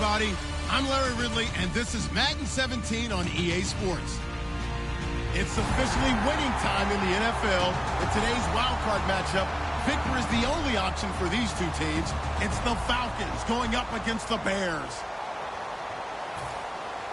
everybody. I'm Larry Ridley, and this is Madden 17 on EA Sports. It's officially winning time in the NFL. In today's wildcard matchup, victory is the only option for these two teams. It's the Falcons going up against the Bears.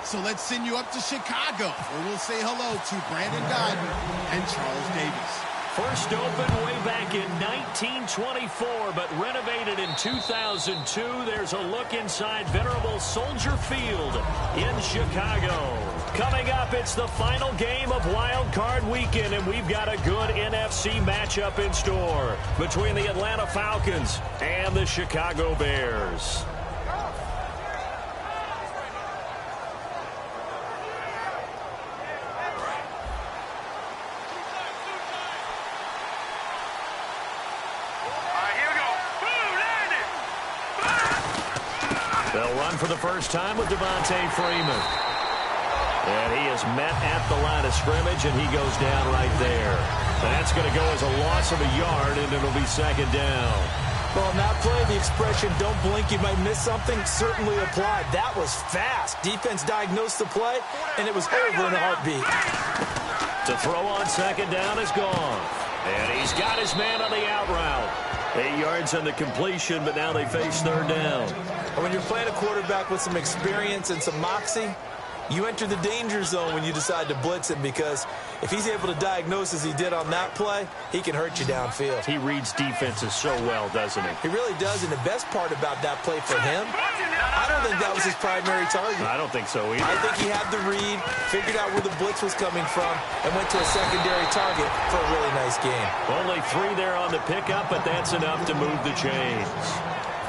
So let's send you up to Chicago, where we'll say hello to Brandon Guyton and Charles Davis. First opened way back in 1924, but renovated in 2002. There's a look inside venerable Soldier Field in Chicago. Coming up, it's the final game of Wild Card Weekend, and we've got a good NFC matchup in store between the Atlanta Falcons and the Chicago Bears. They'll run for the first time with Devontae Freeman. And he is met at the line of scrimmage, and he goes down right there. That's going to go as a loss of a yard, and it'll be second down. Well, in that play, the expression, don't blink, you might miss something, certainly applied. That was fast. Defense diagnosed the play, and it was over in a heartbeat. To throw on second down is gone. And he's got his man on the out route. 8 yards on the completion, but now they face third down. And when you're playing a quarterback with some experience and some moxie, you enter the danger zone when you decide to blitz him, because if he's able to diagnose as he did on that play, he can hurt you downfield. He reads defenses so well, doesn't he? He really does, and the best part about that play for him, I don't think that was his primary target. I don't think so either. I think he had the read, figured out where the blitz was coming from, and went to a secondary target for a really nice game. Only 3 there on the pickup, but that's enough to move the chains.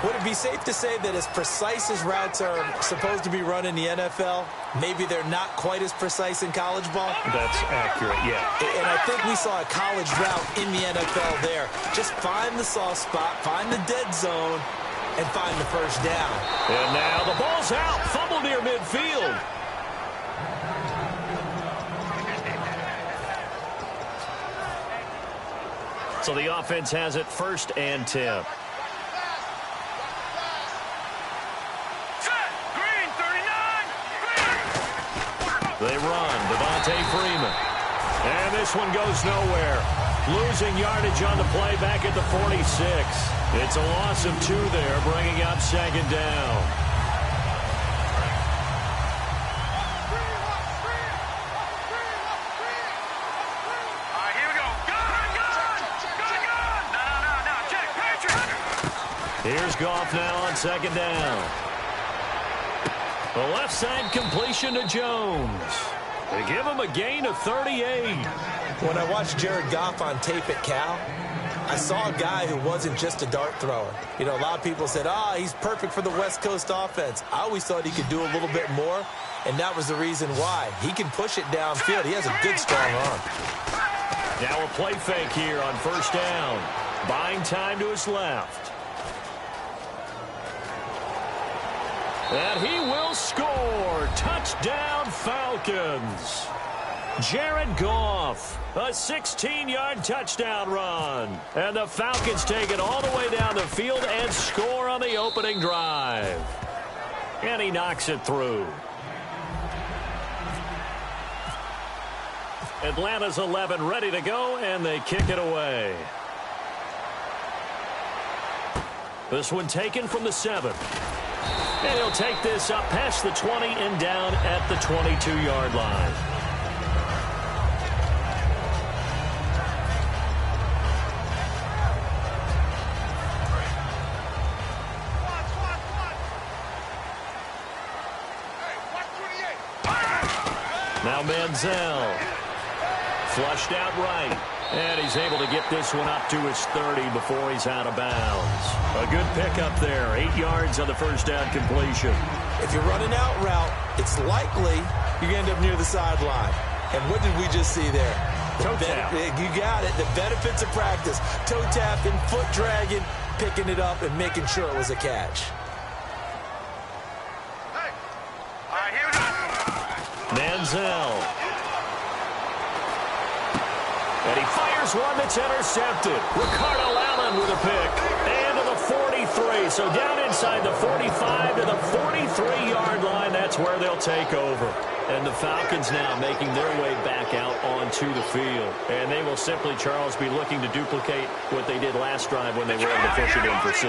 Would it be safe to say that as precise as routes are supposed to be run in the NFL, maybe they're not quite as precise in college ball? That's accurate, yeah. And I think we saw a college route in the NFL there. Just find the soft spot, find the dead zone, and find the first down. And now the ball's out. Fumble near midfield. So the offense has it 1st and 10. They run. Devontae Freeman. And this one goes nowhere. Losing yardage on the play back at the 46. It's a loss of 2 there, bringing up second down. Here we go. No. Check. Patrick. Here's Goff now on second down. The left side completion to Jones. They give him a gain of 38. When I watched Jared Goff on tape at Cal, I saw a guy who wasn't just a dart thrower. You know, a lot of people said, he's perfect for the West Coast offense. I always thought he could do a little bit more, and that was the reason why. He can push it downfield. He has a good, strong arm. Now a play fake here on first down. Buying time to his left. And he will score. Touchdown, Falcons. Jared Goff, a 16-yard touchdown run. And the Falcons take it all the way down the field and score on the opening drive. And he knocks it through. Atlanta's 11 ready to go, and they kick it away. This one taken from the 7. And he'll take this up past the 20 and down at the 22-yard line. Now Manziel. Flushed out right. And he's able to get this one up to his 30 before he's out of bounds. A good pickup there. 8 yards on the first down completion. If you're running out route, it's likely you're going to end up near the sideline. And what did we just see there? Toe tap. You got it. The benefits of practice. Toe tapping, foot dragging, picking it up, and making sure it was a catch. Here we go. Manziel. He fires one that's intercepted. Ricardo Allen with a pick. And to the 43. 3. So down inside the 45 to the 43-yard line. That's where they'll take over. And the Falcons now making their way back out onto the field. And they will simply, Charles, be looking to duplicate what they did last drive when they were able to push it in for 6.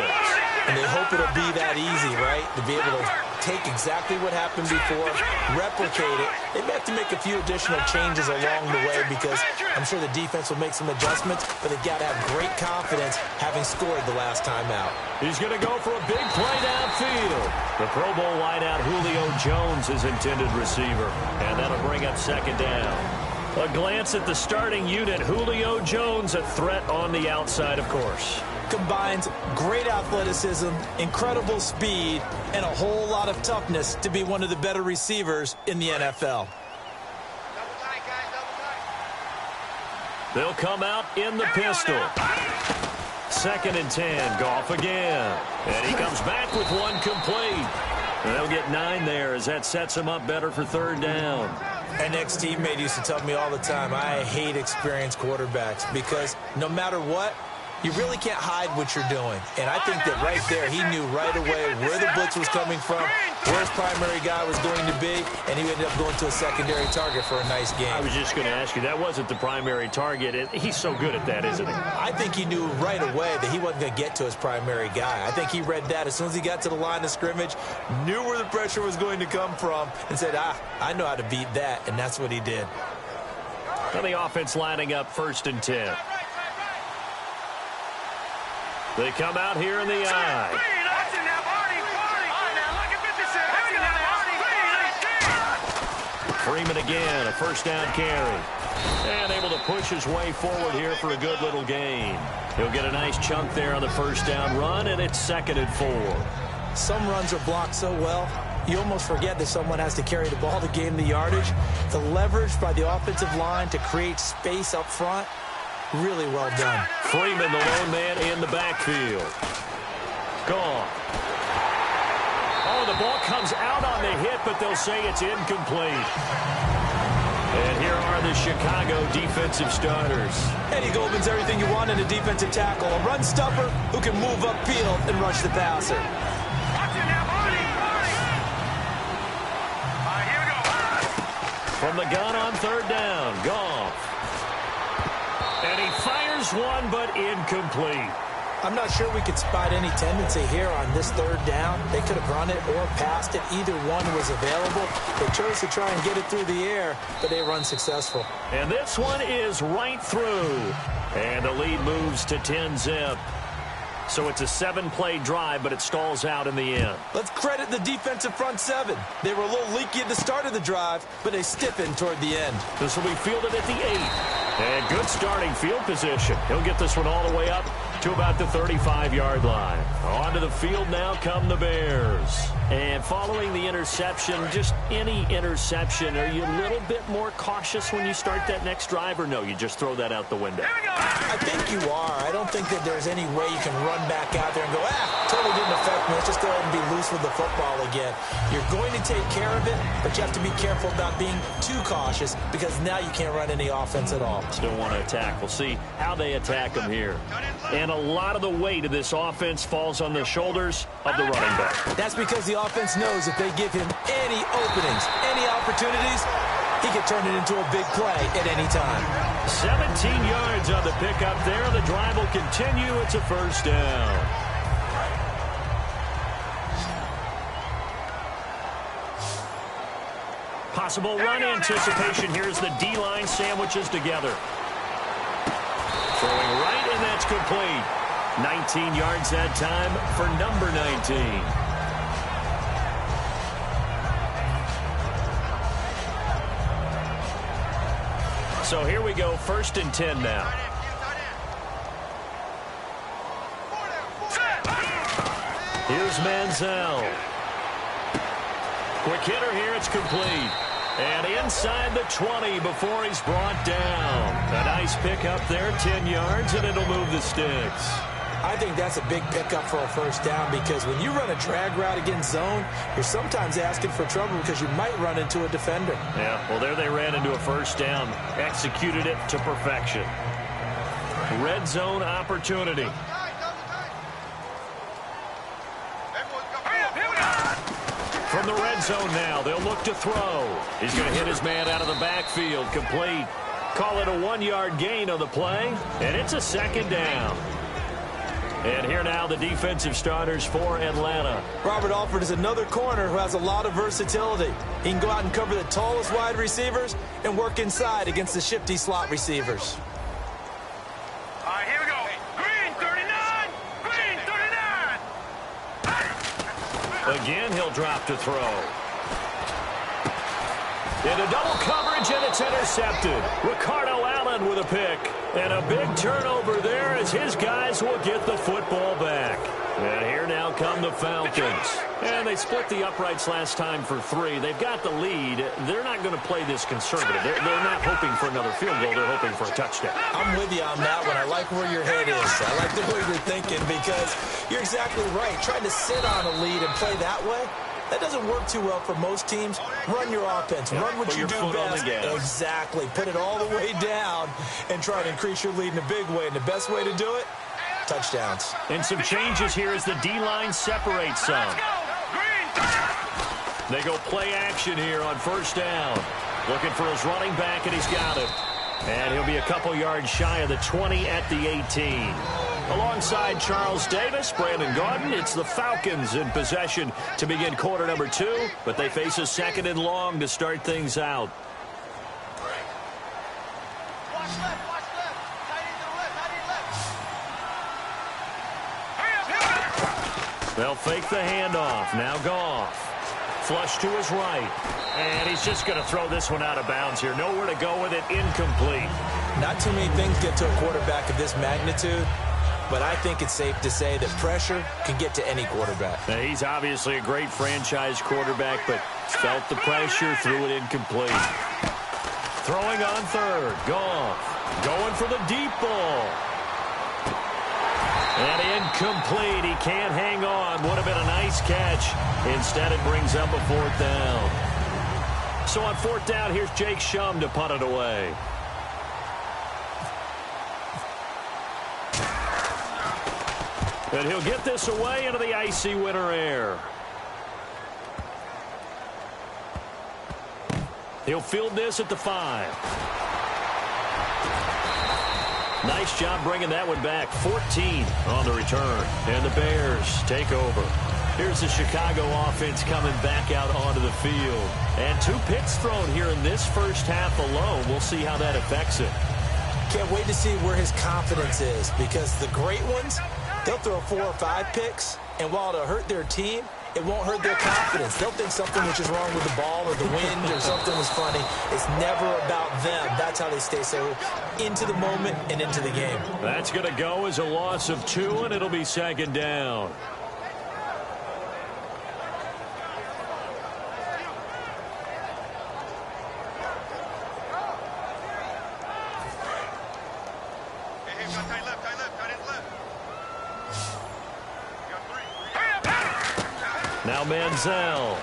And they hope it'll be that easy, right? To be able to take exactly what happened before, replicate it. They may have to make a few additional changes along the way because I'm sure the defense will make some adjustments, but they've got to have great confidence having scored the last time out. He's going to go for a big play downfield. The Pro Bowl wideout Julio Jones is intended receiver, and that'll bring up 2nd down. A glance at the starting unit. Julio Jones, a threat on the outside, of course. Combines great athleticism, incredible speed, and a whole lot of toughness to be one of the better receivers in the NFL. They'll come out in the pistol. 2nd and 10. Goff again. And he comes back with one complete. And they'll get 9 there as that sets him up better for 3rd down. An ex-teammate used to tell me all the time, I hate experienced quarterbacks because no matter what, you really can't hide what you're doing. And I think that right there, he knew right away where the blitz was coming from, where his primary guy was going to be, and he ended up going to a secondary target for a nice game. I was just going to ask you, that wasn't the primary target. He's so good at that, isn't he? I think he knew right away that he wasn't going to get to his primary guy. I think he read that as soon as he got to the line of scrimmage, knew where the pressure was going to come from, and said, I know how to beat that, and that's what he did. And the offense lining up 1st and 10. They come out here in the eye. Freeman again, a 1st down carry. And able to push his way forward here for a good little gain. He'll get a nice chunk there on the 1st down run, and it's 2nd and 4. Some runs are blocked so well, you almost forget that someone has to carry the ball to gain the yardage. The leverage by the offensive line to create space up front, really well done. Freeman, the lone man in the backfield. Gone. Oh, the ball comes out on the hit, but they'll say it's incomplete. And here are the Chicago defensive starters. Eddie Goldman's everything you want in a defensive tackle. A run stopper who can move upfield and rush the passer. From the gun on 3rd down, Goff. And he fires one, but incomplete. I'm not sure we could spot any tendency here on this 3rd down. They could have run it or passed it. Either one was available. They chose to try and get it through the air, but they run successful. And this one is right through. And the lead moves to 10-zip. So it's a 7-play drive, but it stalls out in the end. Let's credit the defensive front 7. They were a little leaky at the start of the drive, but they stiffened toward the end. This will be fielded at the 8. And good starting field position. He'll get this one all the way up to about the 35-yard line. Onto the field now come the Bears. And following the interception, just any interception, are you a little bit more cautious when you start that next drive, or no, you just throw that out the window? I think you are. I don't think that there's any way you can run back out there and go, totally didn't affect me. Let's just go ahead and be loose with the football again. You're going to take care of it, but you have to be careful about being too cautious because now you can't run any offense at all. Still want to attack. We'll see how they attack them here. And a lot of the weight of this offense falls on the shoulders of the running back. That's because the offense knows if they give him any openings, any opportunities, he can turn it into a big play at any time. 17 yards on the pickup there. The drive will continue. It's a 1st down. Possible run anticipation. Here's the D-line sandwiches together. Throwing right, and that's complete. 19 yards that time for number 19. So here we go, 1st and 10 now. Here's Manziel. Quick hitter here, it's complete. And inside the 20 before he's brought down. A nice pickup there, 10 yards, and it'll move the sticks. I think that's a big pickup for a 1st down because when you run a drag route against zone, you're sometimes asking for trouble because you might run into a defender. Yeah, well, there they ran into a 1st down. Executed it to perfection. Red zone opportunity. From the red zone now, they'll look to throw. He's going to hit his man out of the backfield, complete. Call it a 1-yard gain on the play, and it's a second down. And here now the defensive starters for Atlanta. Robert Alford is another corner who has a lot of versatility. He can go out and cover the tallest wide receivers and work inside against the shifty slot receivers. All right, here we go. Green 39. Green 39. Again, he'll drop to throw. Into double coverage, and it's intercepted. Ricardo Allen with a pick. And a big turnover there as his guys will get the football back. And here now come the Falcons. And they split the uprights last time for 3. They've got the lead. They're not going to play this conservative. They're not hoping for another field goal. They're hoping for a touchdown. I'm with you on that one. I like where your head is. I like the way you're thinking because you're exactly right. Trying to sit on a lead and play that way, that doesn't work too well for most teams. Run your offense. Run what you do best. Exactly. Put it all the way down and try to increase your lead in a big way. And the best way to do it, touchdowns. And some changes here as the D-line separates some. They go play action here on first down. Looking for his running back, and he's got it. And he'll be a couple yards shy of the 20 at the 18. Alongside Charles Davis, Brandon Gaudin, it's the Falcons in possession to begin quarter number 2, but they face a 2nd and long to start things out. Watch left, watch left. Tight end to the left, tight end left. They'll fake the handoff. Now Goff. Flush to his right. And he's just going to throw this one out of bounds here. Nowhere to go with it. Incomplete. Not too many things get to a quarterback of this magnitude, but I think it's safe to say that pressure can get to any quarterback. Now, he's obviously a great franchise quarterback, but felt the pressure, threw it incomplete. Throwing on third. Goff. Going for the deep ball. And incomplete. He can't hang on. Would have been a nice catch. Instead, it brings up a 4th down. So on 4th down, here's Jake Shum to punt it away. And he'll get this away into the icy winter air. He'll field this at the 5. Nice job bringing that one back. 14 on the return. And the Bears take over. Here's the Chicago offense coming back out onto the field. And 2 picks thrown here in this first half alone. We'll see how that affects it. Can't wait to see where his confidence is because the great ones, they'll throw 4 or 5 picks, and while it'll hurt their team, it won't hurt their confidence. They'll think something was just wrong with the ball or the wind or something was funny. It's never about them. That's how they stay so into the moment and into the game. That's going to go as a loss of 2, and it'll be 2nd down. Now Manziel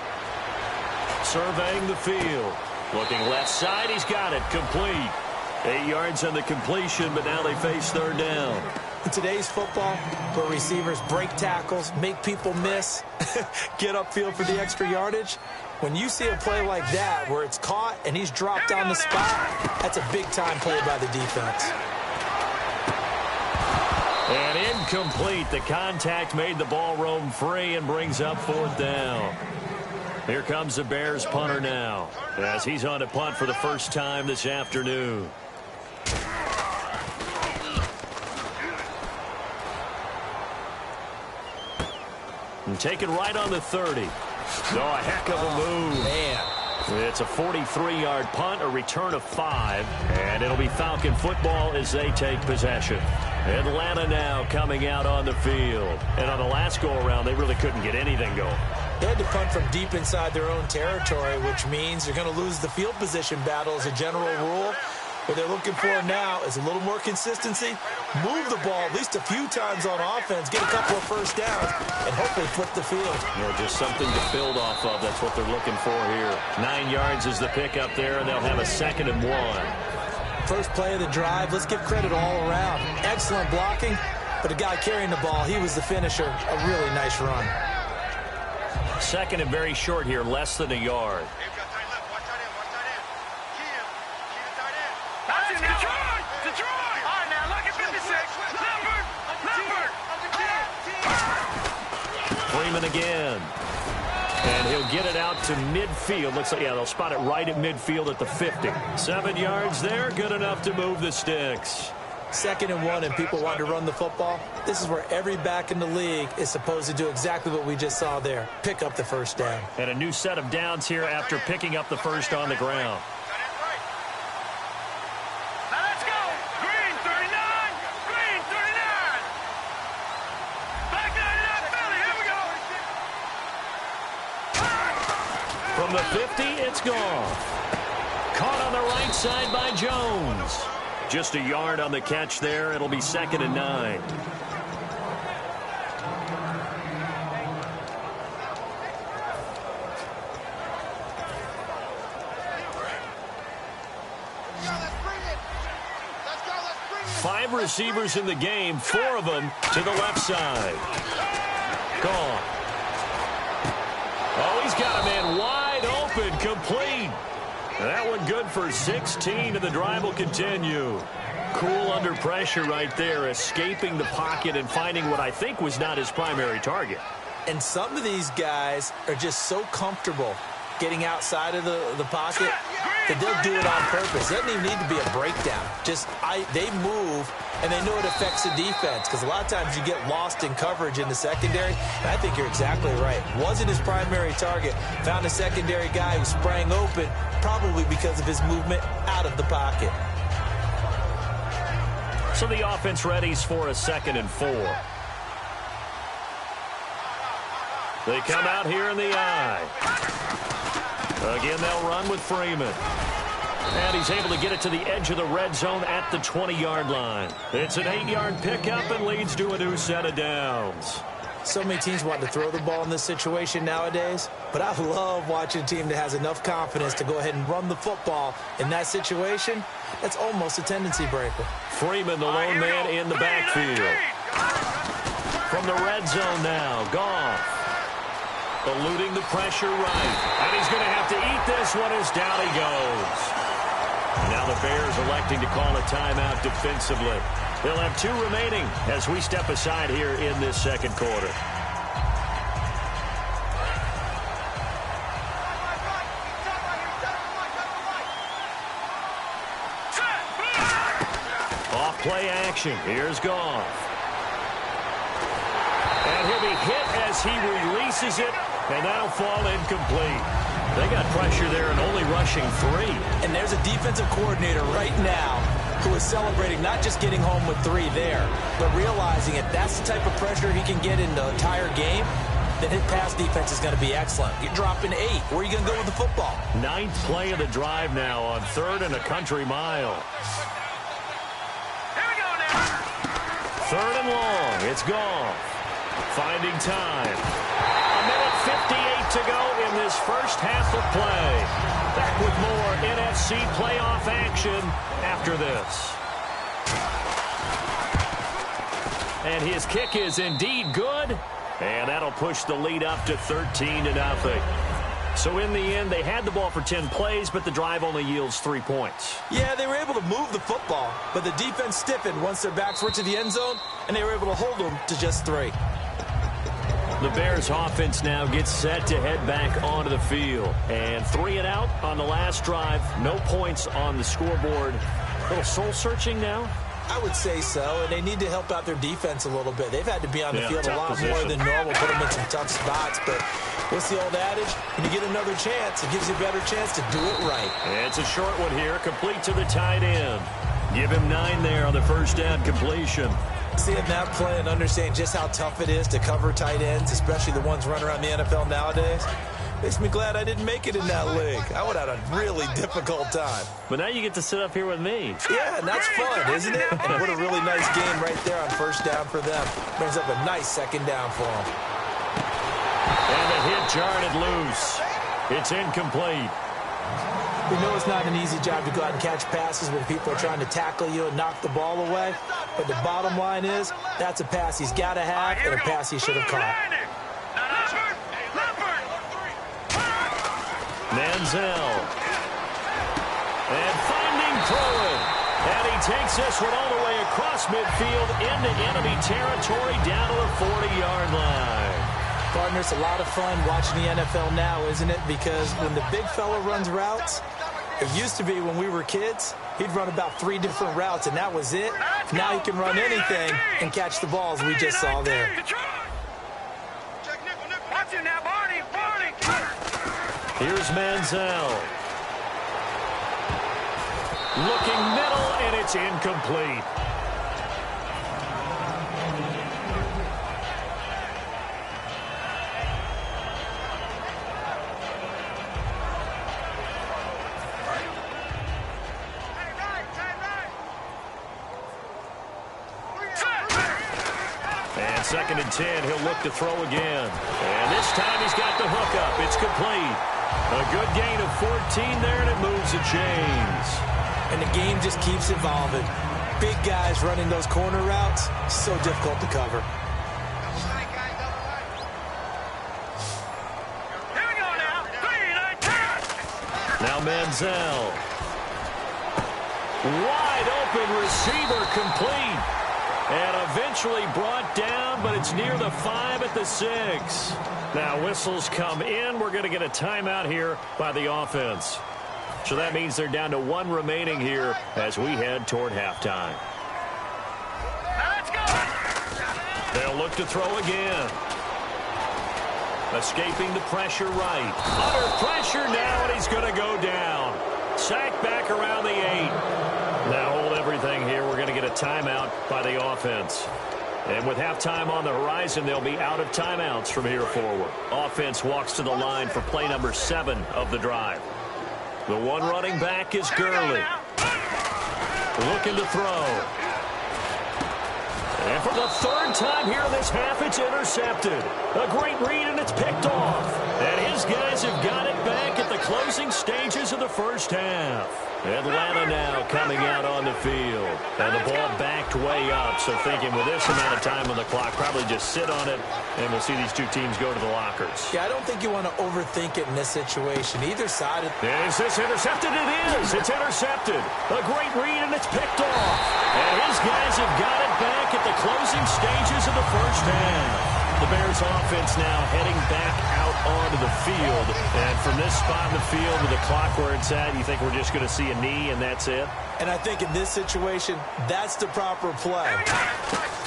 surveying the field. Looking left side. He's got it. Complete. 8 yards on the completion, but now they face 3rd down. In today's football, where receivers break tackles, make people miss, get upfield for the extra yardage, when you see a play like that where it's caught and he's dropped on the spot, that's a big-time play by the defense. And incomplete. The contact made the ball roam free and brings up 4th down. Here comes the Bears punter now as he's on a punt for the first time this afternoon. And taken right on the 30. Oh, a heck of a move. Man. It's a 43-yard punt, a return of 5, and it'll be Falcon football as they take possession. Atlanta now coming out on the field. And on the last go-around, they really couldn't get anything going. They had to punt from deep inside their own territory, which means they're going to lose the field position battle as a general rule. What they're looking for now is a little more consistency, move the ball at least a few times on offense, get a couple of first downs, and hopefully flip the field. Yeah, just something to build off of. That's what they're looking for here. 9 yards is the pick up there, and they'll have a 2nd and 1. First play of the drive, let's give credit all around. Excellent blocking, but the guy carrying the ball, he was the finisher. A really nice run. second and very short here, less than a yard. That's it, Detroit! Detroit! All right, now, look at 56. Leopard! Freeman again. And he'll get it out to midfield. Looks like, yeah, they'll spot it right at midfield at the 50. 7 yards there, good enough to move the sticks. 2nd and 1, and people want to run the football. This is where every back in the league is supposed to do exactly what we just saw there. Pick up the first down. And a new set of downs here after picking up the first on the ground. Now let's go! Green 39! Green 39! Back 99, Philly, here we go! From the 50, it's gone. Caught on the right side by Jones. Just a yard on the catch there. It'll be 2nd and 9. Five receivers in the game, 4 of them to the left side. Gone. Oh, he's got a man wide open, complete. That one good for 16, and the drive will continue. Cool under pressure right there, escaping the pocket and finding what I think was not his primary target. And some of these guys are just so comfortable getting outside of the pocket that they'll do it on purpose. It doesn't even need to be a breakdown. They move, and they know it affects the defense, because a lot of times you get lost in coverage in the secondary. And I think you're exactly right. Wasn't his primary target. Found a secondary guy who sprang open, probably because of his movement out of the pocket. So the offense readies for a 2nd and 4. They come out here in the eye. Again, they'll run with Freeman. And he's able to get it to the edge of the red zone at the 20-yard line. It's an 8-yard pickup and leads to a new set of downs. So many teams want to throw the ball in this situation nowadays, but I love watching a team that has enough confidence to go ahead and run the football in that situation. That's almost a tendency breaker. Freeman, the lone man in the backfield. From the red zone now, Goff. Eluding the pressure right. And he's going to have to eat this one as down he goes. Now the Bears electing to call a timeout defensively. They'll have 2 remaining as we step aside here in this 2nd quarter. Off play action. Here's Goff. And he'll be hit as he releases it, and that'll fall incomplete. They got pressure there and only rushing 3. And there's a defensive coordinator right now who is celebrating not just getting home with 3 there, but realizing if that's the type of pressure he can get in the entire game, then his pass defense is going to be excellent. You're dropping 8. Where are you going to go with the football? 9th play of the drive now on 3rd and a country mile. Here we go now. 3rd and long. It's gone. Finding time. A minute 58 to go in this first half of play. Back with more NFC playoff action after this. And his kick is indeed good. And that'll push the lead up to 13-0. So in the end, they had the ball for 10 plays, but the drive only yields 3 points. Yeah, they were able to move the football, but the defense stiffened once their backs were to the end zone, and they were able to hold them to just 3. The Bears offense now gets set to head back onto the field. And 3 and out on the last drive. No points on the scoreboard. A little soul-searching now? I would say so, and they need to help out their defense a little bit. They've had to be on the field a lot more than normal, put them in some tough spots. But what's the old adage? When you get another chance, it gives you a better chance to do it right. It's a short one here, complete to the tight end. Give him 9 there on the first down completion. Seeing that play and understanding just how tough it is to cover tight ends, especially the ones running around the NFL nowadays, makes me glad I didn't make it in that league. I would have had a really difficult time. But now you get to sit up here with me. Yeah, and that's fun, isn't it? And what a really nice game right there on first down for them. Brings up a nice second down for them. And the hit jarred it loose. It's incomplete. We know it's not an easy job to go out and catch passes when people are trying to tackle you and knock the ball away. But the bottom line is, that's a pass he's got to have and a pass he should have caught. Manziel. And finding Pruitt. And he takes this one all the way across midfield into enemy territory down to the 40-yard line. Partner, it's a lot of fun watching the NFL now, isn't it? Because when the big fella runs routes, it used to be when we were kids, he'd run about 3 different routes, and that was it. Now he can run anything and catch the balls we just saw there. Watch it now, Barney. Here's Manziel. Looking middle, and it's incomplete. And 2nd and 10, he'll look to throw again. And this time he's got the hookup. It's complete. A good gain of 14 there, and it moves the chains. And the game just keeps evolving. Big guys running those corner routes, so difficult to cover. Here we go now. 3, 9, 10. Now Manziel. Wide open receiver complete. And eventually brought down, but it's near the 5 at the 6. Now whistles come in. We're going to get a timeout here by the offense. So that means they're down to 1 remaining here as we head toward halftime. Let's go. They'll look to throw again. Escaping the pressure right. Under pressure now, and he's going to go down. Sacked back around the 8. Now hold everything here. We're going to get a timeout by the offense. And with halftime on the horizon, they'll be out of timeouts from here forward. Offense walks to the line for play number 7 of the drive. The one running back is Gurley. Looking to throw. And for the 3rd time here in this half, it's intercepted. A great read, and it's picked off. And his guys have got it back at the closing stages of the first half. Atlanta now coming out on the field. And the ball backed way up. So thinking with this amount of time on the clock, probably just sit on it, and we'll see these 2 teams go to the lockers. Yeah, I don't think you want to overthink it in this situation. Either side. Is this intercepted? It is. It's intercepted. A great read, and it's picked off. And his guys have got it back at the closing stages of the first half. The Bears offense now heading back out onto the field. And from this spot in the field with the clock where it's at, you think we're just going to see a knee and that's it? And I think in this situation, that's the proper play.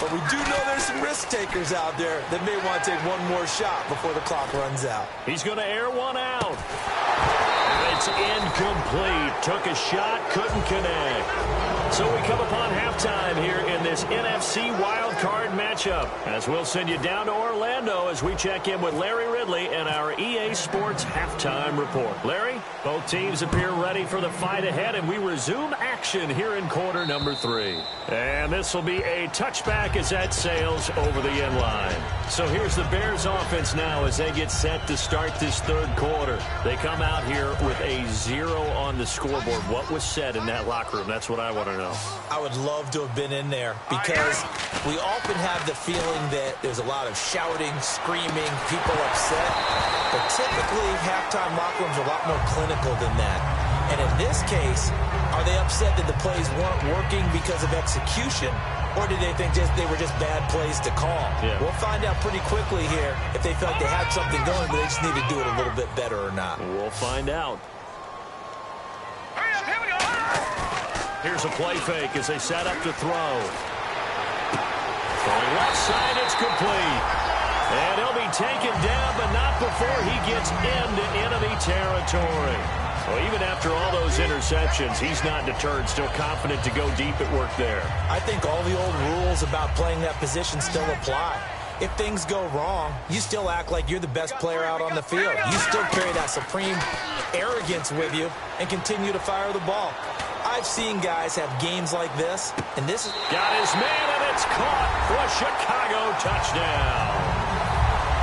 But we do know there's some risk takers out there that may want to take one more shot before the clock runs out. He's going to air one out. And it's incomplete. Took a shot, couldn't connect. So we come upon halftime here in this NFC wildcard matchup, as we'll send you down to Orlando as we check in with Larry Ridley and our EA Sports halftime report. Larry, both teams appear ready for the fight ahead, and we resume action here in quarter number 3. And this will be a touchback as that sails over the end line. So here's the Bears offense now as they get set to start this 3rd quarter. They come out here with a 0 on the scoreboard. What was said in that locker room? That's what I want to know. I would love to have been in there because we often have the feeling that there's a lot of shouting, screaming, people upset. But typically, halftime locker rooms are a lot more clinical than that. And in this case, are they upset that the plays weren't working because of execution? Or did they think they were just bad plays to call? Yeah. We'll find out pretty quickly here if they felt they had something going, but they just need to do it a little bit better or not. We'll find out. Hurry up, here we go. Here's a play fake as they set up to throw. Throwing left side, it's complete. And he'll be taken down, but not before he gets into enemy territory. Well, even after all those interceptions, he's not deterred, still confident to go deep at work there. I think all the old rules about playing that position still apply. If things go wrong, you still act like you're the best player out on the field. You still carry that supreme arrogance with you and continue to fire the ball. I've seen guys have games like this, and this is... Got his man, and it's caught for a Chicago touchdown.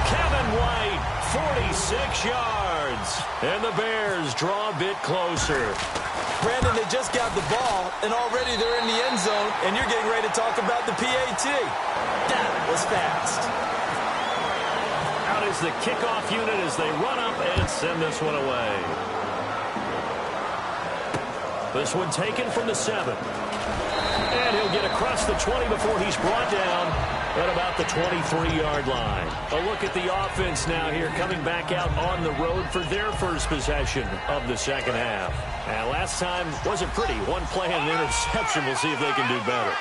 Kevin White, 46 yards. And the Bears draw a bit closer. Brandon, they just got the ball, and already they're in the end zone, and you're getting ready to talk about the PAT. That was fast. out is the kickoff unit as they run up and send this one away. This one taken from the 7. And he'll get across the 20 before he's brought down at about the 23-yard line. A look at the offense now here, coming back out on the road for their first possession of the second half. And last time wasn't pretty. One play and an interception. We'll see if they can do better.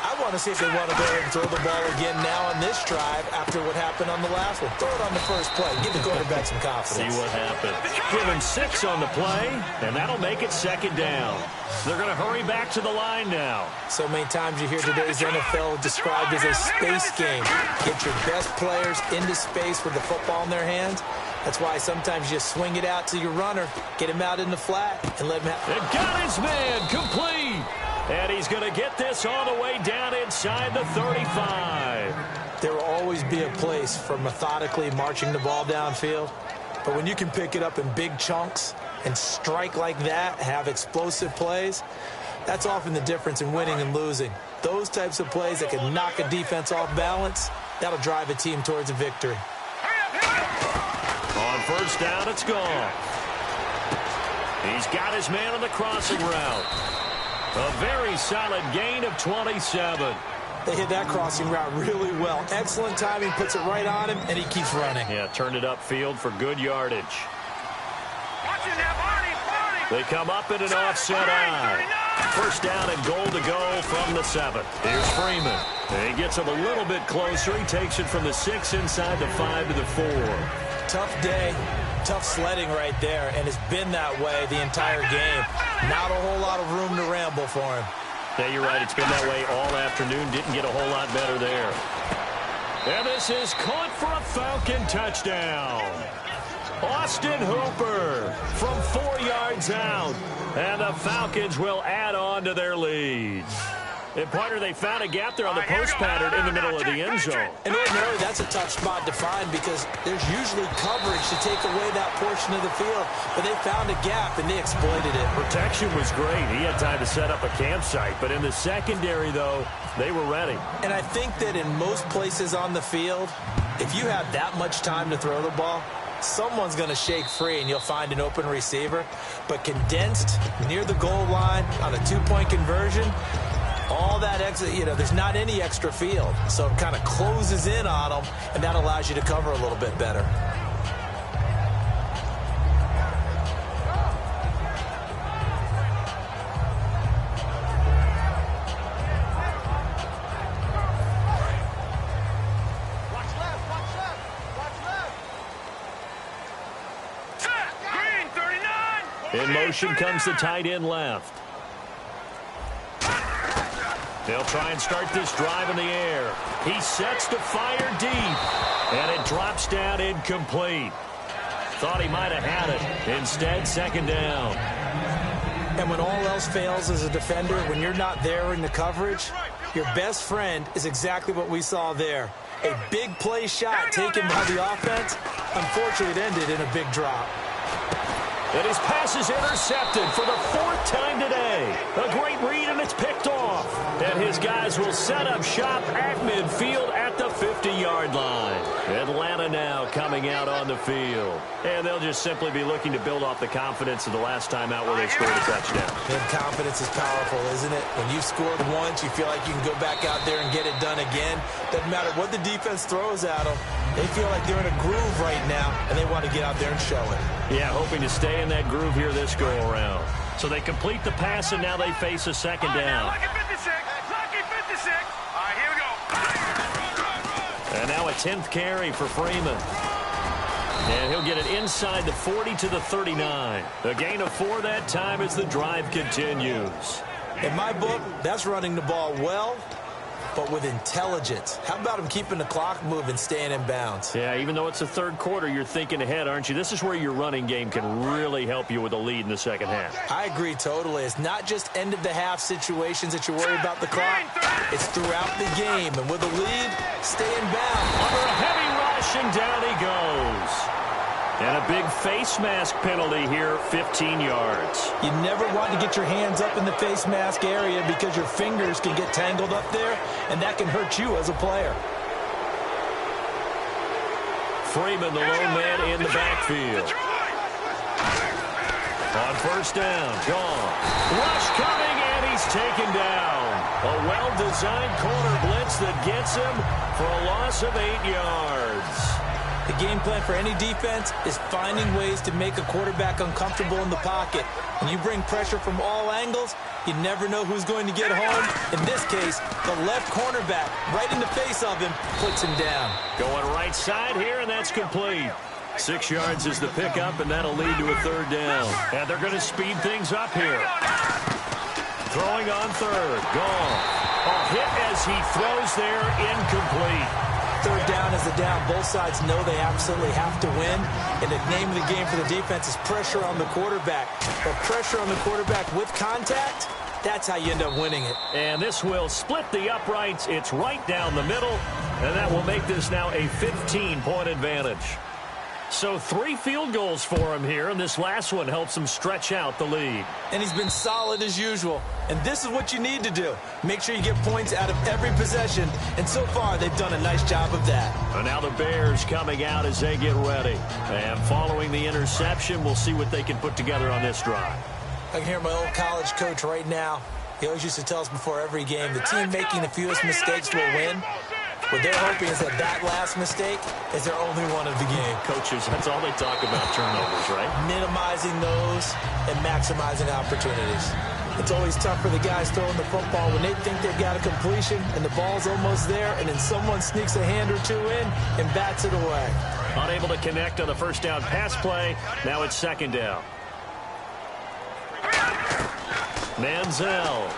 I want to see if they want to go ahead and throw the ball again now on this drive after what happened on the last one. Throw it on the first play. Give the quarterback some confidence. See what happens. Give him 6 on the play, and that'll make it second down. They're going to hurry back to the line now. So many times you hear today's NFL described as a space game. Get your best players into space with the football in their hands. That's why sometimes you swing it out to your runner, get him out in the flat, and let him have... It got his man complete. And he's going to get this all the way down inside the 35. There will always be a place for methodically marching the ball downfield. But when you can pick it up in big chunks and strike like that, have explosive plays, that's often the difference in winning and losing. Those types of plays that can knock a defense off balance, that'll drive a team towards a victory. On first down, it's gone. He's got his man on the crossing route. A very solid gain of 27. They hit that crossing route really well. Excellent timing, puts it right on him, and he keeps running. Yeah, turned it upfield for good yardage. They come up in an offset eye. First down and goal to go from the 7. Here's Freeman. And he gets him a little bit closer. He takes it from the 6 inside the 5 to the 4. Tough day. Tough sledding right there, and it's been that way the entire game. Not a whole lot of room to ramble for him. Yeah, you're right. It's been that way all afternoon. Didn't get a whole lot better there. And this is caught for a Falcon touchdown. Austin Hooper from 4 yards out. And the Falcons will add on to their lead. And partner, they found a gap there on the post pattern in the middle of the end zone. And ordinarily, that's a tough spot to find because there's usually coverage to take away that portion of the field. But they found a gap, and they exploited it. Protection was great. He had time to set up a campsite. But in the secondary, though, they were ready. And I think that in most places on the field, if you have that much time to throw the ball, someone's going to shake free, and you'll find an open receiver. But condensed near the goal line on a two-point conversion, all that extra, there's not any extra field. So it kind of closes in on them, and that allows you to cover a little bit better. In motion comes the tight end left. They'll try and start this drive in the air. He sets to fire deep, and it drops down incomplete. Thought he might have had it. Instead, second down. And when all else fails as a defender, when you're not there in the coverage, your best friend is exactly what we saw there. A big play shot taken by the offense. Unfortunately, it ended in a big drop. And his pass is intercepted for the 4th time today. A great read, and it's picked off. And his guys will set up shop at midfield at the 50-yard line. Atlanta now coming out on the field. And they'll just simply be looking to build off the confidence of the last time out where they scored a touchdown. And confidence is powerful, isn't it? When you've scored once, you feel like you can go back out there and get it done again. Doesn't matter what the defense throws at them. They feel like they're in a groove right now, and they want to get out there and show it. Yeah, hoping to stay in that groove here this go-around. So they complete the pass, and now they face a second down. Lucky 56. Lucky 56. All right, here we go. And now a 10th carry for Freeman. And he'll get it inside the 40 to the 39. A gain of 4 that time as the drive continues. In my book, that's running the ball well, but with intelligence. How about him keeping the clock moving, staying in bounds? Yeah, even though it's the third quarter, you're thinking ahead, aren't you? This is where your running game can really help you with a lead in the second half. I agree totally. It's not just end-of-the-half situations that you worry about the clock. It's throughout the game. And with a lead, stay in bounds. Under a heavy rush, and down he goes. And a big face mask penalty here, 15 yards. You never want to get your hands up in the face mask area because your fingers can get tangled up there, and that can hurt you as a player. Freeman, the lone man in the backfield. On first down, gone. Rush coming, and he's taken down. A well-designed corner blitz that gets him for a loss of 8 yards. The game plan for any defense is finding ways to make a quarterback uncomfortable in the pocket. When you bring pressure from all angles, you never know who's going to get home. In this case, the left cornerback, right in the face of him, puts him down. Going right side here, and that's complete. 6 yards is the pickup, and that'll lead to a third down. And they're going to speed things up here. Throwing on third, gone. A hit as he throws there, incomplete. Third down is the down. Both sides know they absolutely have to win. And the name of the game for the defense is pressure on the quarterback. But pressure on the quarterback with contact, that's how you end up winning it. And this will split the uprights. It's right down the middle. And that will make this now a 15-point advantage. So 3 field goals for him here, and this last one helps him stretch out the lead. And he's been solid as usual. And this is what you need to do. Make sure you get points out of every possession. And so far, they've done a nice job of that. And now the Bears coming out as they get ready. And following the interception, we'll see what they can put together on this drive. I can hear my old college coach right now. He always used to tell us before every game, the team making the fewest mistakes will win. What they're hoping is that last mistake is their only one of the game. Coaches, that's all they talk about, turnovers, right? Minimizing those and maximizing opportunities. It's always tough for the guys throwing the football when they think they've got a completion and the ball's almost there, and then someone sneaks a hand or two in and bats it away. Unable to connect on the first down pass play. Now it's second down. Manziel.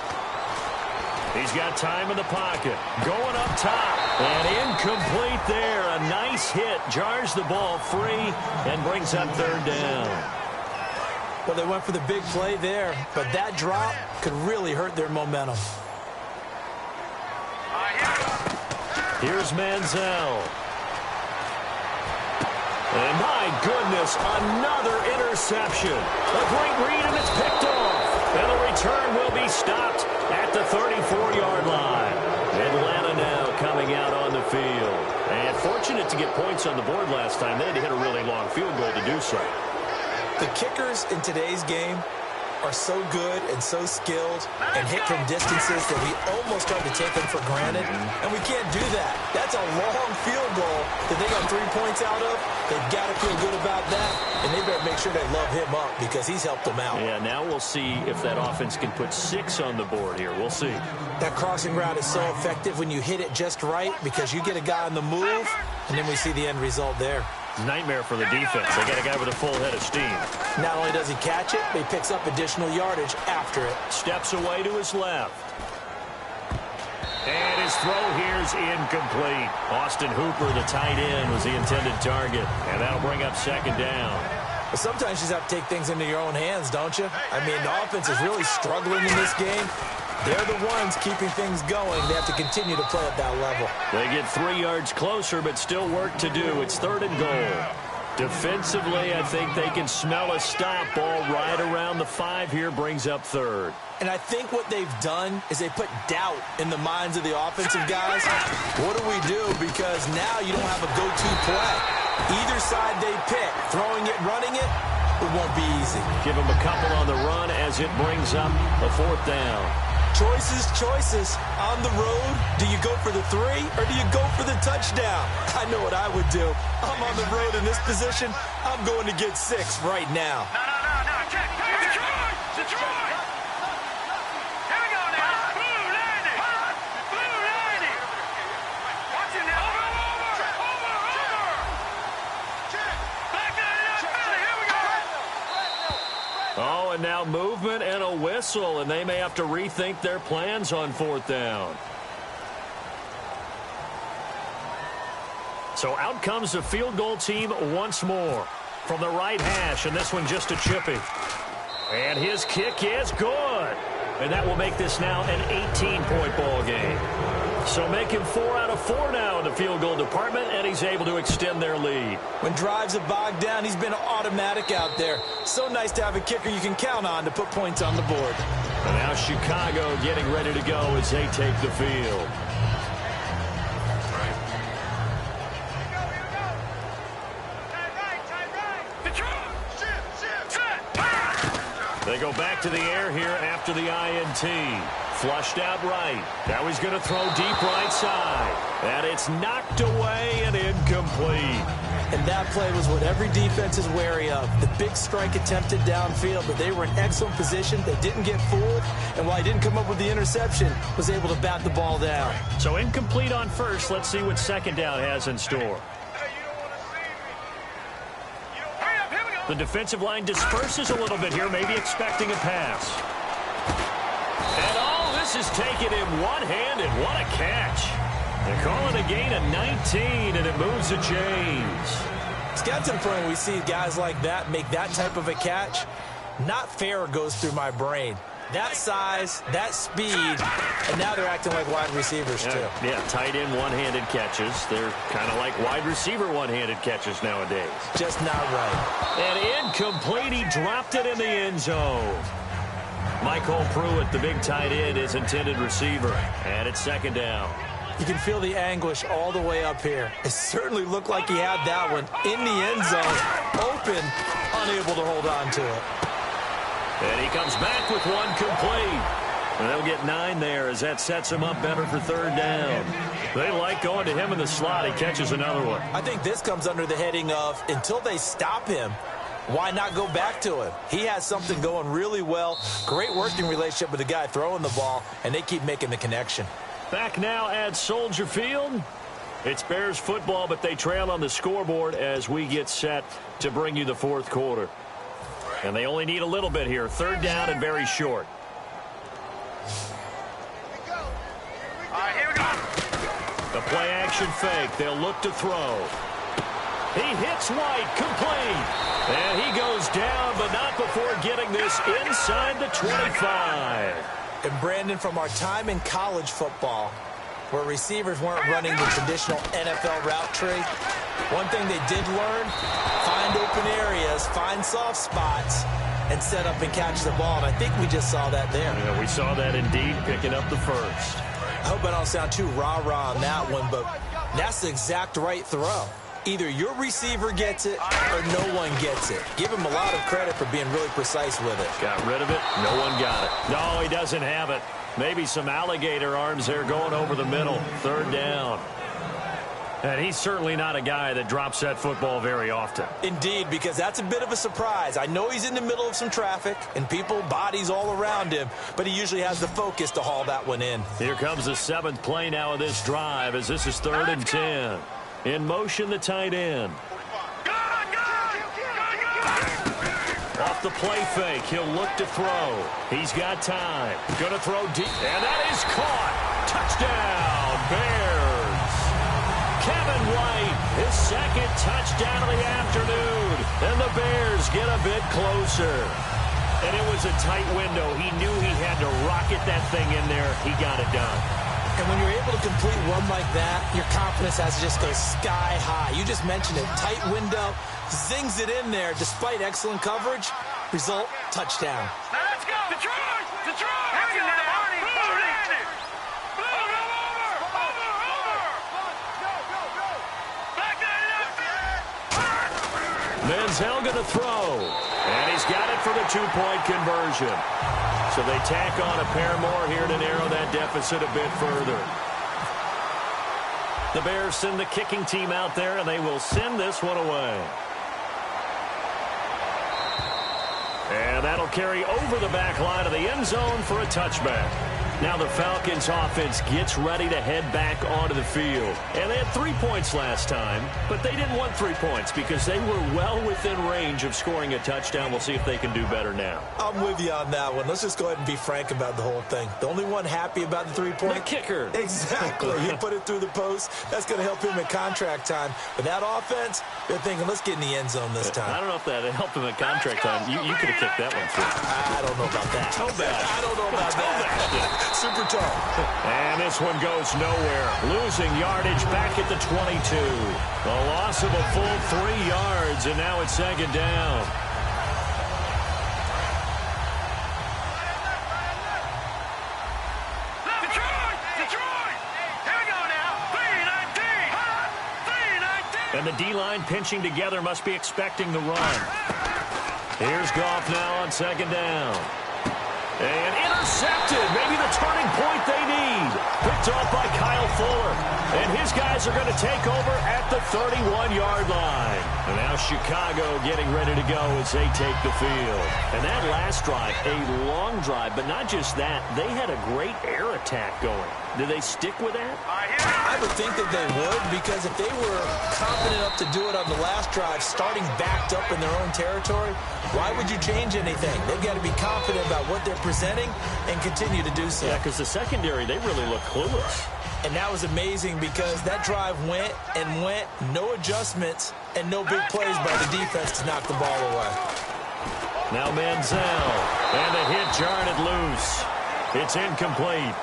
He's got time in the pocket. Going up top. And incomplete there. A nice hit. Jars the ball free and brings up third down. Well, they went for the big play there, but that drop could really hurt their momentum. Here's Manziel. And my goodness, another interception. A great read, and it's picked off. And the return will be stopped at the 34-yard line. Atlanta now coming out on the field. And fortunate to get points on the board last time. They had to hit a really long field goal to do so. The kickers in today's game are so good and so skilled and hit from distances that we almost start to take them for granted. And we can't do that. That's a long field goal that they got 3 points out of. They've got to feel good about that. And they better make sure they love him up because he's helped them out. Yeah, now we'll see if that offense can put 6 on the board here. We'll see. That crossing route is so effective when you hit it just right because you get a guy on the move, and then we see the end result there. Nightmare for the defense. They got a guy with a full head of steam. Not only does he catch it, but he picks up additional yardage after it. Steps away to his left. And his throw here's incomplete. Austin Hooper, the tight end, was the intended target. And that'll bring up second down. But sometimes you just have to take things into your own hands, don't you? I mean, the offense is really struggling in this game. They're the ones keeping things going. They have to continue to play at that level. They get 3 yards closer, but still work to do. It's third and goal. Defensively, I think they can smell a stop. Ball right around the 5 here, brings up third. And I think what they've done is they put doubt in the minds of the offensive guys. What do we do? Because now you don't have a go-to play. Either side they pick, throwing it, running it, it won't be easy. Give them a couple on the run as it brings up a fourth down. Choices. On the road, do you go for the 3 or do you go for the touchdown? I know what I would do. I'm on the road in this position. I'm going to get 6 right now. No. Detroit! Here we go now. Blue 90. Watch it now. Over. Back to the Philly. Here we go. Oh, and now movement and a whistle, and they may have to rethink their plans on fourth down. So out comes the field goal team once more from the right hash, and this one just a chippy. And his kick is good. And that will make this now an 18-point ball game. So making 4 out of 4 now in the field goal department, and he's able to extend their lead. When drives are bogged down, he's been automatic out there. So nice to have a kicker you can count on to put points on the board. And now Chicago getting ready to go as they take the field. They go back to the air here after the INT. Flushed out right. Now he's going to throw deep right side. And it's knocked away and incomplete. And that play was what every defense is wary of. The big strike attempted downfield, but they were in excellent position. They didn't get fooled. And while he didn't come up with the interception, was able to bat the ball down. So incomplete on first. Let's see what second down has in store. The defensive line disperses a little bit here, maybe expecting a pass. And oh, this is taken in one-handed. What a catch. They call it a gain of 19, and it moves the chains. It's got to the point when we see guys like that make that type of a catch. Not fair goes through my brain. That size, that speed, and now they're acting like wide receivers too. Yeah, tight end one-handed catches. They're kind of like wide receiver one-handed catches nowadays. Just not right. And incomplete. He dropped it in the end zone. Michael Pruitt, the big tight end, is intended receiver. And it's second down. You can feel the anguish all the way up here. It certainly looked like he had that one in the end zone, open, unable to hold on to it. And he comes back with one complete. And they'll get 9 there as that sets him up better for third down. They like going to him in the slot. He catches another one. I think this comes under the heading of until they stop him, why not go back to him? He has something going really well. Great working relationship with the guy throwing the ball, and they keep making the connection. Back now at Soldier Field. It's Bears football, but they trail on the scoreboard as we get set to bring you the fourth quarter. And they only need a little bit here. Third down and very short. All right, here we go. The play-action fake. They'll look to throw. He hits White, complete. And he goes down, but not before getting this inside the 25. And Brandon, from our time in college football, where receivers weren't running the traditional NFL route tree, one thing they did learn, find open areas, find soft spots, and set up and catch the ball. And I think we just saw that there. Yeah, we saw that indeed, picking up the first. I hope I don't sound too rah-rah on that one, but that's the exact right throw. Either your receiver gets it or no one gets it. Give him a lot of credit for being really precise with it. Got rid of it. No one got it. No, he doesn't have it. Maybe some alligator arms there going over the middle. Third down. And he's certainly not a guy that drops that football very often. Indeed, because that's a bit of a surprise. I know he's in the middle of some traffic and people, bodies all around him, but he usually has the focus to haul that one in. Here comes the 7th play now of this drive as this is 3rd and 10. In motion, the tight end. Off the play fake, he'll look to throw. He's got time. Going to throw deep, and that is caught. Touchdown, Bears. Kevin White, his 2nd touchdown of the afternoon. And the Bears get a bit closer. And it was a tight window. He knew he had to rocket that thing in there. He got it done. And when you're able to complete one like that, your confidence has to just go sky high. You just mentioned it. Tight window, zings it in there despite excellent coverage. Result, touchdown. Now let's go. Detroit! Detroit! Hang on now, Barney. Blue-handed. Blue, over. Go. Back that up. Menzel going to throw. And he's got it for the 2-point conversion. So they tack on a pair more here to narrow that deficit a bit further. The Bears send the kicking team out there, and they will send this one away. And that'll carry over the back line of the end zone for a touchback. Now the Falcons offense gets ready to head back onto the field. And they had 3 points last time, but they didn't want 3 points because they were well within range of scoring a touchdown. We'll see if they can do better now. I'm with you on that one. Let's just go ahead and be frank about the whole thing. The only one happy about the 3-point? The kicker. Exactly. You put it through the post. That's going to help him in contract time. But that offense, they're thinking, let's get in the end zone this time. I don't know if that helped him in contract time. You could have kicked that one through. I don't know about that. Toe bag. I don't know about that. Super toe. And this one goes nowhere. Losing yardage back at the 22. A loss of a full 3 yards, and now it's 2nd down. Detroit! Here we go now. 3-19. And the D-line pinching together must be expecting the run. Here's Goff now on second down. And intercepted. Maybe the turning point they need. Picked off by Kyle Fuller. And his guys are going to take over at the 31-yard line. And now Chicago getting ready to go as they take the field. And that last drive, a long drive, but not just that. They had a great air attack going. Did they stick with that? I would think that they would, because if they were confident enough to do it on the last drive, starting backed up in their own territory, why would you change anything? They've got to be confident about what they're presenting and continue to do so. Yeah, because the secondary, they really look clueless. And that was amazing because that drive went and went, no adjustments, and no big plays by the defense to knock the ball away. Now Manziel, and the hit jarred it loose. It's incomplete.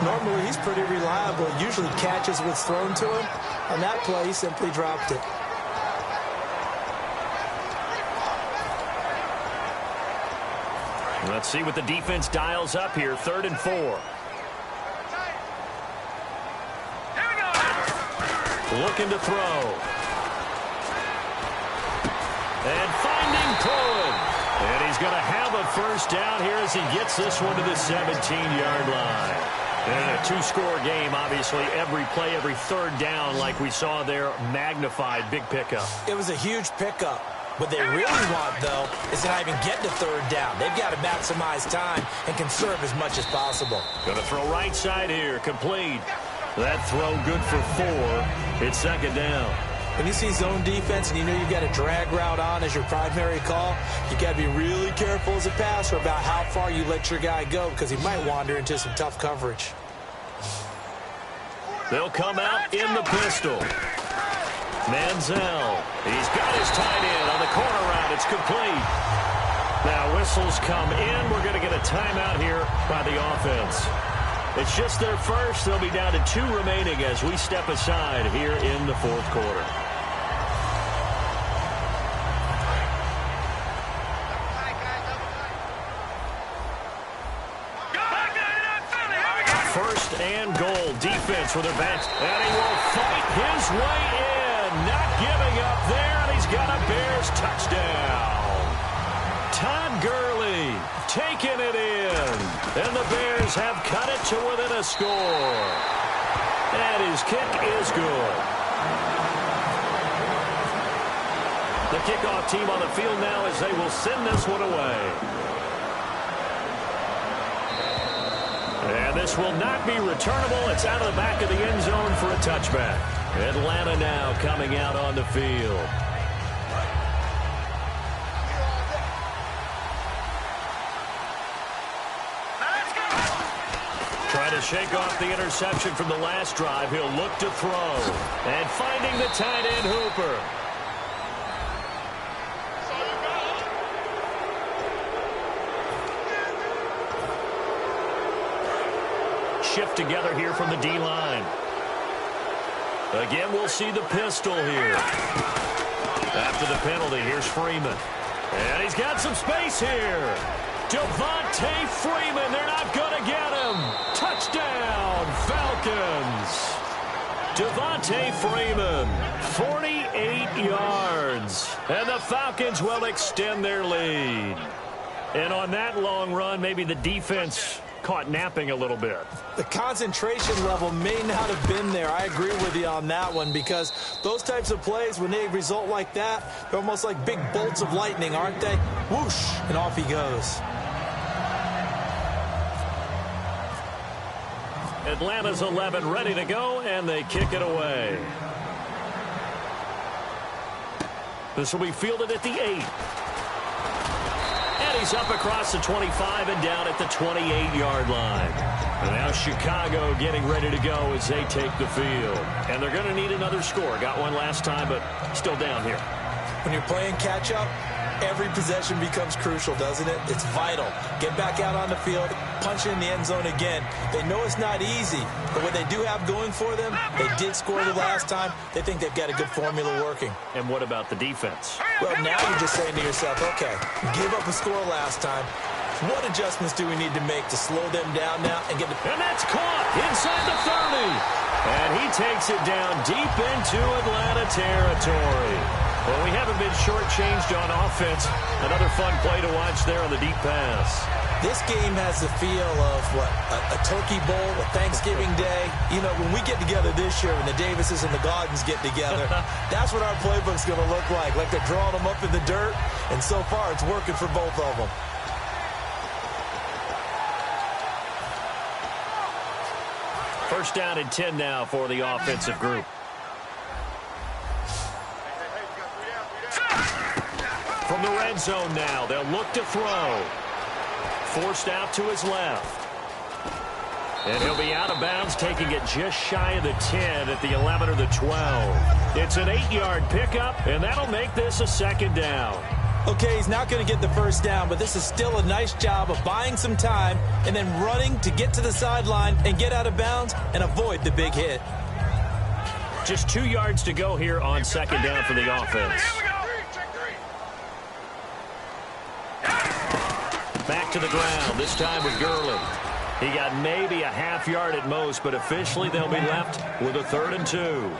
Normally, he's pretty reliable. Usually catches what's thrown to him. On that play, he simply dropped it. Let's see what the defense dials up here. 3rd and 4. Looking to throw. And finding Cohen. And he's going to have a first down here as he gets this one to the 17-yard line. And a 2-score game, obviously. Every play, every third down, like we saw there, magnified. Big pickup. It was a huge pickup. What they really want, though, is to not even get to 3rd down. They've got to maximize time and conserve as much as possible. Going to throw right side here. Complete. That throw good for 4. It's 2nd down. When you see zone defense and you know you've got a drag route on as your primary call, you've got to be really careful as a passer about how far you let your guy go, because he might wander into some tough coverage. They'll come out in the pistol. Manziel. He's got his tight end on the corner route. It's complete. Now whistles come in. We're going to get a timeout here by the offense. It's just their first. They'll be down to 2 remaining as we step aside here in the 4th quarter. First and goal. Defense with their backs. And he will fight his way in. Not giving up there. And he's got a Bears touchdown. Todd Gurley taking it in. And the Bears have cut it to within a score. And his kick is good. The kickoff team on the field now as they will send this one away. And this will not be returnable. It's out of the back of the end zone for a touchback. Atlanta now coming out on the field. Trying to shake off the interception from the last drive. He'll look to throw. And finding the tight end Hooper. Shift together here from the D-line. Again, we'll see the pistol here. After the penalty, here's Freeman. And he's got some space here. Devontae Freeman, they're not going to get him. Touchdown, Falcons. Devontae Freeman, 48 yards. And the Falcons will extend their lead. And on that long run, maybe the defense caught napping a little bit. The concentration level may not have been there. I agree with you on that one, because those types of plays, when they result like that, they're almost like big bolts of lightning, aren't they? Whoosh, and off he goes. Atlanta's 11 ready to go, and they kick it away. This will be fielded at the 8. And he's up across the 25 and down at the 28-yard line. And now Chicago getting ready to go as they take the field. And they're going to need another score. Got one last time, but still down here. When you're playing catch-up, every possession becomes crucial, doesn't it? It's vital. Get back out on the field, punch in the end zone again. They know it's not easy, but what they do have going for them, they did score the last time. They think they've got a good formula working. And what about the defense? Well, now you're just saying to yourself, okay, give up a score last time. What adjustments do we need to make to slow them down now and get the... And that's caught inside the 30. And he takes it down deep into Atlanta territory. Well, we haven't been shortchanged on offense. Another fun play to watch there on the deep pass. This game has the feel of, what, a turkey bowl, a Thanksgiving Day. You know, when we get together this year, when the Davises and the Gaudens get together, that's what our playbook's going to look like. Like they're drawing them up in the dirt, and so far it's working for both of them. First down and 10 now for the offensive group. From the red zone now, they'll look to throw. Forced out to his left. And he'll be out of bounds, taking it just shy of the 10 at the 11 or the 12. It's an 8-yard pickup, and that'll make this a second down. Okay, he's not going to get the first down, but this is still a nice job of buying some time and then running to get to the sideline and get out of bounds and avoid the big hit. Just 2 yards to go here on second down for the offense. Back to the ground, this time with Gurley. He got maybe a half yard at most, but officially they'll be left with a 3rd and 2.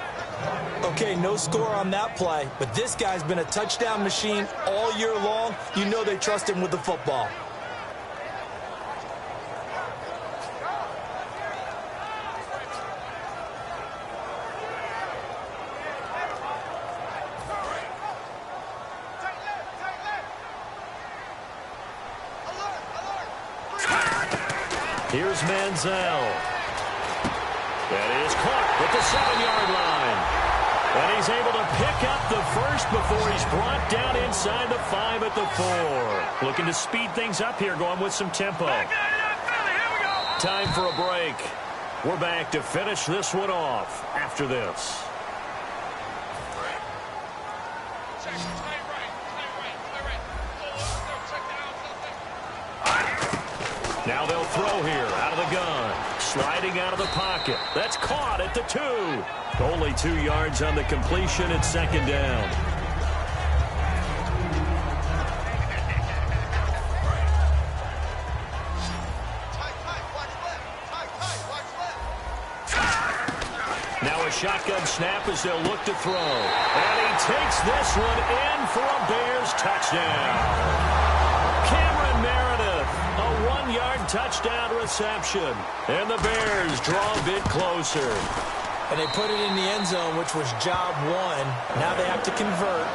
Okay, no score on that play, but this guy's been a touchdown machine all year long. You know they trust him with the football. Here's Manziel. That is caught at the 7-yard line. And he's able to pick up the first before he's brought down inside the 5 at the 4. Looking to speed things up here, going with some tempo. Time for a break. We're back to finish this one off after this. Now they'll throw here out of the gun. Sliding out of the pocket. That's caught at the 2. Only 2 yards on the completion at second down. Now a shotgun snap as they'll look to throw. And he takes this one in for a Bears touchdown. A 1-yard touchdown reception. And the Bears draw a bit closer. And they put it in the end zone, which was job 1. Now they have to convert.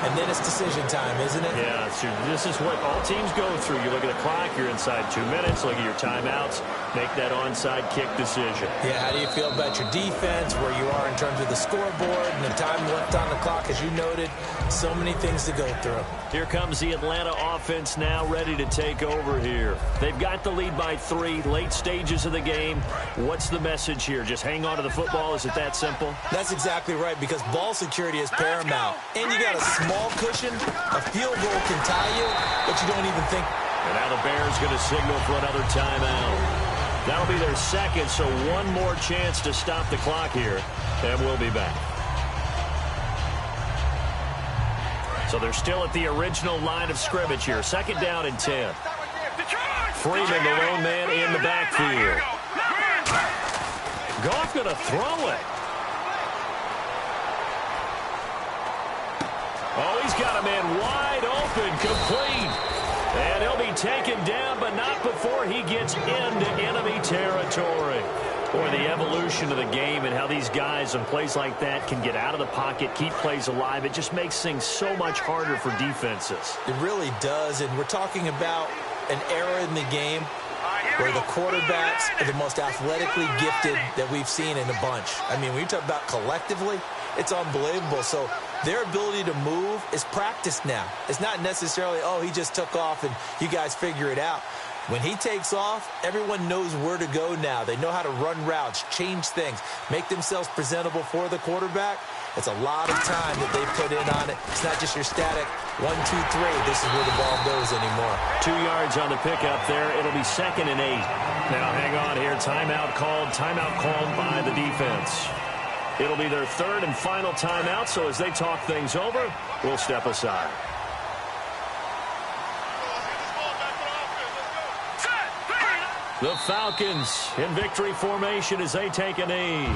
And then it's decision time, isn't it? Yeah, this is what all teams go through. You look at the clock, you're inside 2 minutes, look at your timeouts, make that onside kick decision. Yeah, how do you feel about your defense, where you are in terms of the scoreboard, and the time left on the clock, as you noted, so many things to go through. Here comes the Atlanta offense now ready to take over here. They've got the lead by 3, late stages of the game. What's the message here? Just hang on to the football? Is it that simple? That's exactly right, because ball security is paramount. And you got a small cushion. A field goal can tie you, but you don't even think. And now the Bears going to signal for another timeout. That'll be their second, so one more chance to stop the clock here, and we'll be back. So they're still at the original line of scrimmage here. Second down and 10. Freeman, the lone man in the backfield. Goff going to throw it. Oh, he's got a man wide open, complete. And he'll be taken down, but not before he gets into enemy territory. Boy, the evolution of the game and how these guys in plays like that can get out of the pocket, keep plays alive, it just makes things so much harder for defenses. It really does, and we're talking about an era in the game where the quarterbacks are the most athletically gifted that we've seen in a bunch. I mean, when you talk about collectively, it's unbelievable. So their ability to move is practiced now. It's not necessarily, oh, he just took off and you guys figure it out. When he takes off, everyone knows where to go now. They know how to run routes, change things, make themselves presentable for the quarterback. It's a lot of time that they put in on it. It's not just your static 1, 2, 3. This is where the ball goes anymore. 2 yards on the pickup there. It'll be 2nd and 8. Now hang on here. Timeout called by the defense. It'll be their 3rd and final timeout, so as they talk things over, we'll step aside. The Falcons in victory formation as they take a knee.